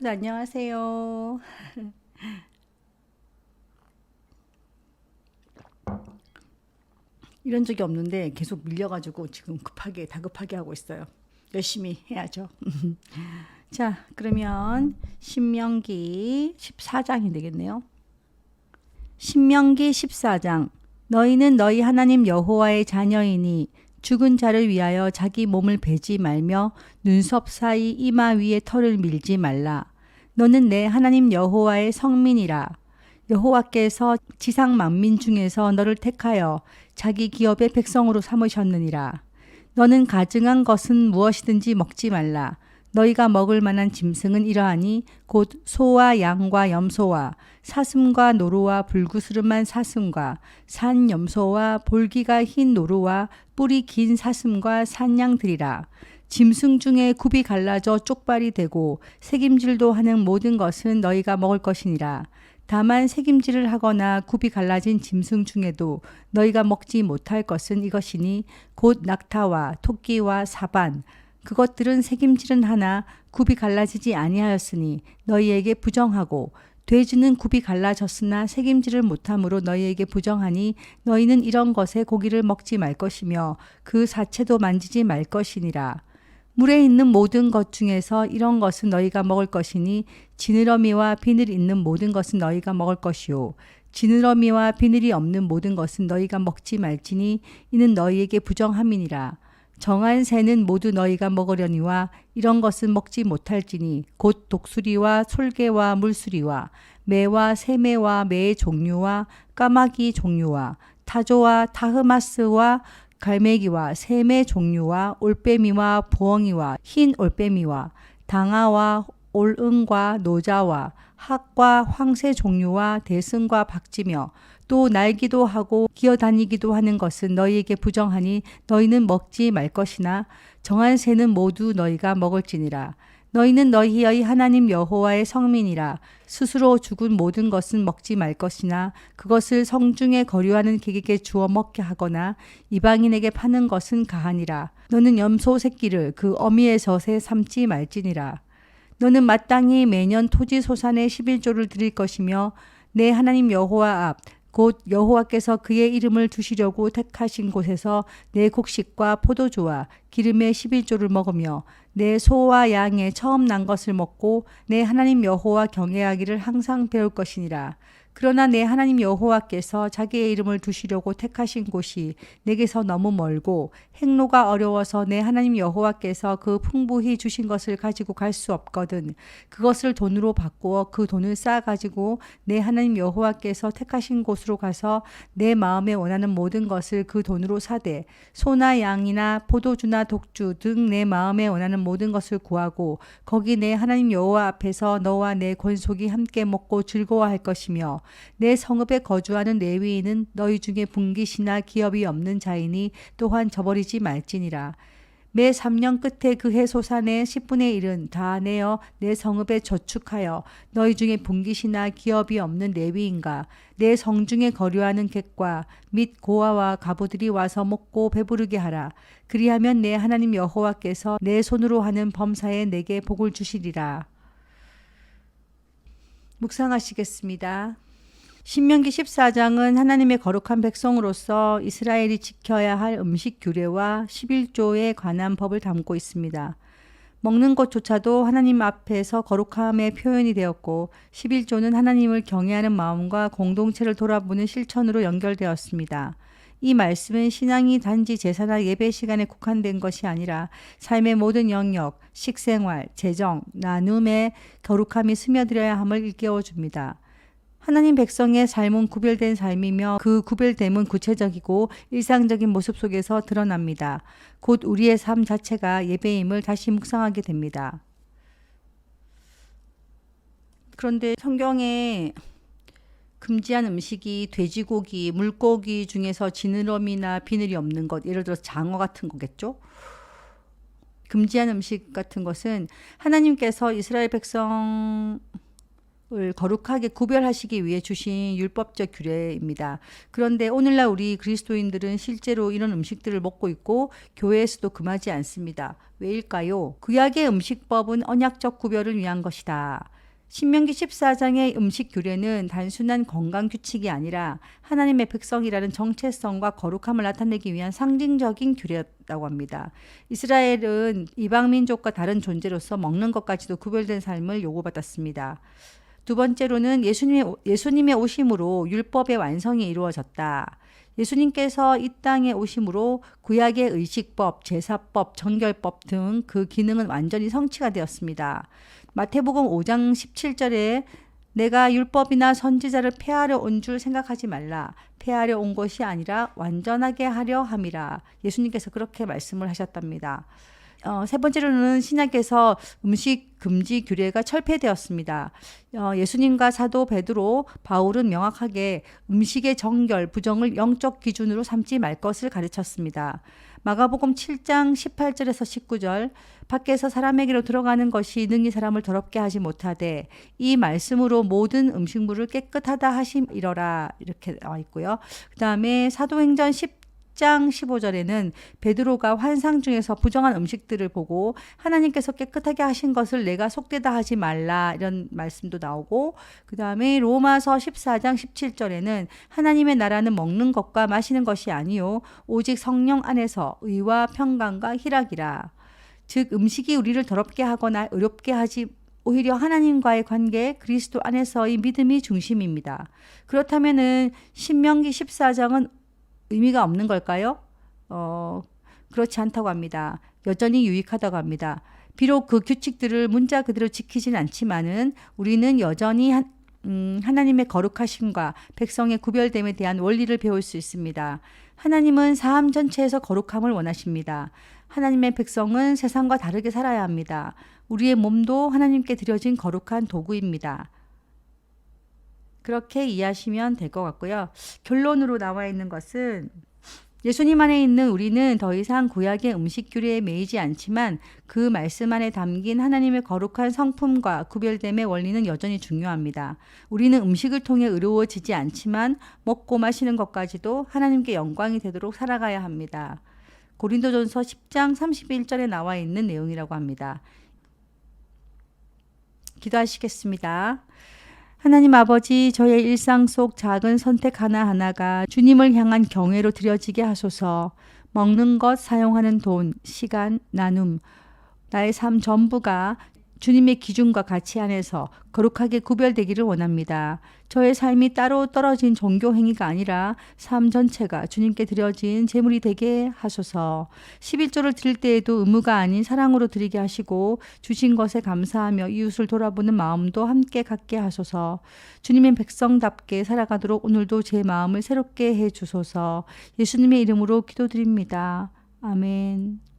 안녕하세요. 이런 적이 없는데 계속 밀려가지고 지금 다급하게 하고 있어요. 열심히 해야죠. 자, 그러면 신명기 14장이 되겠네요. 신명기 14장. 너희는 너희 하나님 여호와의 자녀이니 죽은 자를 위하여 자기 몸을 베지 말며 눈썹 사이 이마 위에 털을 밀지 말라. 너는 내 하나님 여호와의 성민이라. 여호와께서 지상 만민 중에서 너를 택하여 자기 기업의 백성으로 삼으셨느니라. 너는 가증한 것은 무엇이든지 먹지 말라. 너희가 먹을 만한 짐승은 이러하니 곧 소와 양과 염소와 사슴과 노루와 불구스름한 사슴과 산 염소와 볼기가 흰 노루와 뿔이 긴 사슴과 산양들이라. 짐승 중에 굽이 갈라져 쪽발이 되고 새김질도 하는 모든 것은 너희가 먹을 것이니라. 다만 새김질을 하거나 굽이 갈라진 짐승 중에도 너희가 먹지 못할 것은 이것이니 곧 낙타와 토끼와 사반, 그것들은 새김질은 하나 굽이 갈라지지 아니하였으니 너희에게 부정하고, 돼지는 굽이 갈라졌으나 새김질을 못함으로 너희에게 부정하니 너희는 이런 것의 고기를 먹지 말 것이며 그 사체도 만지지 말 것이니라. 물에 있는 모든 것 중에서 이런 것은 너희가 먹을 것이니 지느러미와 비늘 있는 모든 것은 너희가 먹을 것이요 지느러미와 비늘이 없는 모든 것은 너희가 먹지 말지니 이는 너희에게 부정함이니라. 정한 새는 모두 너희가 먹으려니와 이런 것은 먹지 못할지니 곧 독수리와 솔개와 물수리와 매와 새매와 매의 종류와 까마귀 종류와 타조와 타흐마스와 갈매기와 샘의 종류와 올빼미와 부엉이와 흰 올빼미와 당아와 올응과 노자와 학과 황새 종류와 대승과 박쥐며 또 날기도 하고 기어다니기도 하는 것은 너희에게 부정하니 너희는 먹지 말 것이나 정한 새는 모두 너희가 먹을지니라. 너희는 너희의 하나님 여호와의 성민이라. 스스로 죽은 모든 것은 먹지 말 것이나 그것을 성중에 거류하는 객에게 주어 먹게 하거나 이방인에게 파는 것은 가하니라. 너는 염소 새끼를 그 어미에서새 삼지 말지니라. 너는 마땅히 매년 토지 소산의 11조를 드릴 것이며 내 하나님 여호와 앞 곧 여호와께서 그의 이름을 두시려고 택하신 곳에서 내 곡식과 포도주와 기름의 11조를 먹으며 내 소와 양의 처음 난 것을 먹고 내 하나님 여호와 경외하기를 항상 배울 것이니라. 그러나 내 하나님 여호와께서 자기의 이름을 두시려고 택하신 곳이 내게서 너무 멀고 행로가 어려워서 내 하나님 여호와께서 그 풍부히 주신 것을 가지고 갈 수 없거든 그것을 돈으로 바꾸어 그 돈을 쌓아 가지고 내 하나님 여호와께서 택하신 곳으로 가서 내 마음에 원하는 모든 것을 그 돈으로 사되 소나 양이나 포도주나 독주 등 내 마음에 원하는 모든 것을 구하고 거기 내 하나님 여호와 앞에서 너와 내 권속이 함께 먹고 즐거워할 것이며 내 성읍에 거주하는 레위인은 너희 중에 분깃이나 기업이 없는 자이니 또한 저버리지 말지니라. 매 3년 끝에 그 해 소산의 10분의 1은 다 내어 내 성읍에 저축하여 너희 중에 분깃이나 기업이 없는 레위인과 내 성중에 거류하는 객과 및 고아와 가부들이 와서 먹고 배부르게 하라. 그리하면 내 하나님 여호와께서 내 손으로 하는 범사에 내게 복을 주시리라. 묵상하시겠습니다. 신명기 14장은 하나님의 거룩한 백성으로서 이스라엘이 지켜야 할 음식 규례와 11조에 관한 법을 담고 있습니다. 먹는 것조차도 하나님 앞에서 거룩함의 표현이 되었고 11조는 하나님을 경외하는 마음과 공동체를 돌아보는 실천으로 연결되었습니다. 이 말씀은 신앙이 단지 제사나 예배 시간에 국한된 것이 아니라 삶의 모든 영역, 식생활, 재정, 나눔에 거룩함이 스며들어야 함을 일깨워 줍니다. 하나님 백성의 삶은 구별된 삶이며 그 구별됨은 구체적이고 일상적인 모습 속에서 드러납니다. 곧 우리의 삶 자체가 예배임을 다시 묵상하게 됩니다. 그런데 성경에 금지한 음식이 돼지고기, 물고기 중에서 지느러미나 비늘이 없는 것, 예를 들어 장어 같은 거겠죠? 금지한 음식 같은 것은 하나님께서 이스라엘 백성 거룩하게 구별하시기 위해 주신 율법적 규례입니다. 그런데 오늘날 우리 그리스도인들은 실제로 이런 음식들을 먹고 있고 교회에서도 금하지 않습니다. 왜일까요? 구약의 음식법은 언약적 구별을 위한 것이다. 신명기 14장의 음식 규례는 단순한 건강 규칙이 아니라 하나님의 백성이라는 정체성과 거룩함을 나타내기 위한 상징적인 규례였다고 합니다. 이스라엘은 이방 민족과 다른 존재로서 먹는 것까지도 구별된 삶을 요구받았습니다. 두 번째로는 예수님의 오심으로 율법의 완성이 이루어졌다. 예수님께서 이 땅에 오심으로 구약의 의식법, 제사법, 정결법 등 그 기능은 완전히 성취가 되었습니다. 마태복음 5장 17절에 내가 율법이나 선지자를 폐하려 온 줄 생각하지 말라. 폐하려 온 것이 아니라 완전하게 하려 함이라. 예수님께서 그렇게 말씀을 하셨답니다. 세 번째로는 신약에서 음식 금지 규례가 철폐되었습니다. 예수님과 사도 베드로, 바울은 명확하게 음식의 정결, 부정을 영적 기준으로 삼지 말 것을 가르쳤습니다. 마가복음 7장 18절에서 19절 밖에서 사람에게로 들어가는 것이 능히 사람을 더럽게 하지 못하되 이 말씀으로 모든 음식물을 깨끗하다 하심이러라 이렇게 나와 있고요. 그 다음에 사도행전 10장 15절에는 베드로가 환상 중에서 부정한 음식들을 보고 하나님께서 깨끗하게 하신 것을 내가 속되다 하지 말라 이런 말씀도 나오고, 그 다음에 로마서 14장 17절에는 하나님의 나라는 먹는 것과 마시는 것이 아니요 오직 성령 안에서 의와 평강과 희락이라. 즉 음식이 우리를 더럽게 하거나 의롭게 하지 오히려 하나님과의 관계, 그리스도 안에서의 믿음이 중심입니다. 그렇다면은 신명기 14장은 의미가 없는 걸까요? 그렇지 않다고 합니다. 여전히 유익하다고 합니다. 비록 그 규칙들을 문자 그대로 지키진 않지만은 우리는 여전히 하나님의 거룩하심과 백성의 구별됨에 대한 원리를 배울 수 있습니다. 하나님은 삶 전체에서 거룩함을 원하십니다. 하나님의 백성은 세상과 다르게 살아야 합니다. 우리의 몸도 하나님께 드려진 거룩한 도구입니다. 그렇게 이해하시면 될 것 같고요. 결론으로 나와 있는 것은 예수님 안에 있는 우리는 더 이상 구약의 음식 규례에 매이지 않지만 그 말씀 안에 담긴 하나님의 거룩한 성품과 구별됨의 원리는 여전히 중요합니다. 우리는 음식을 통해 의로워지지 않지만 먹고 마시는 것까지도 하나님께 영광이 되도록 살아가야 합니다. 고린도전서 10장 31절에 나와 있는 내용이라고 합니다. 기도하시겠습니다. 하나님 아버지, 저의 일상 속 작은 선택 하나하나가 주님을 향한 경외로 드려지게 하소서. 먹는 것, 사용하는 돈, 시간, 나눔, 나의 삶 전부가 주님의 기준과 가치 안에서 거룩하게 구별되기를 원합니다. 저의 삶이 따로 떨어진 종교 행위가 아니라 삶 전체가 주님께 드려진 제물이 되게 하소서. 11조를 드릴 때에도 의무가 아닌 사랑으로 드리게 하시고 주신 것에 감사하며 이웃을 돌아보는 마음도 함께 갖게 하소서. 주님의 백성답게 살아가도록 오늘도 제 마음을 새롭게 해 주소서. 예수님의 이름으로 기도드립니다. 아멘.